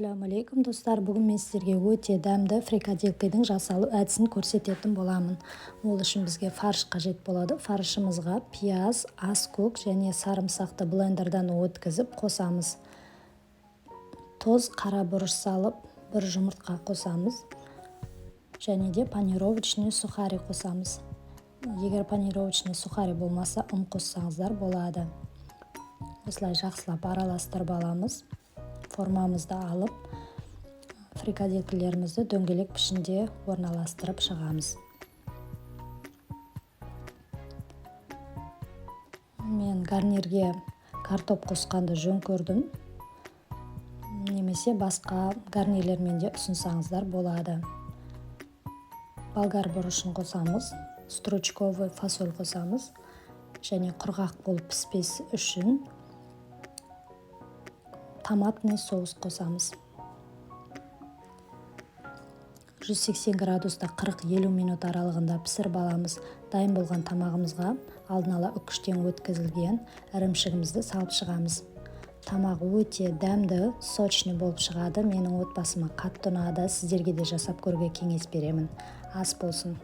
Ассаламу алейкум достар, бүгін мен сіздерге өте дәмді фрикаделкидің жасалу әдісін көрсететін боламын. Ол үшін бізге фарш қажет болады. Фаршымызға пияз, аскөк және сарымсақты блендердан өткізіп қосамыз. Тоз, қара бұрыш салып, бір жұмыртқа қосамыз. Және де панировочный сухари қосамыз. Егер панировочный сухари болмаса, ұн қоссаңыздар болады. Осылай жақсылап араластырып аламыз. Формамызды алып, фрикаделкілерімізді дөңгелек пішінде орналастырып шығамыз. Мен гарнирге картоп қосқанды жөн көрдім. Немесе басқа гарнирлермен де ұсынсаңыздар болады. Болгар бұрышын қосамыз, стручковый фасоль қосамыз. Және құрғақ болып піспесі үшін томатный соус қосамыз. 180 градуста 40-50 минут аралығында пісіріп аламыз. Дайын болған тамағымызға алдын ала үкіштен өткізілген ірімшігімізді салып шығамыз. Тамақ өте дәмді, сочный болып шығады. Менің отбасыма қатты ұнады. Сіздерге де жасап көруге кеңес беремін. Ас болсын.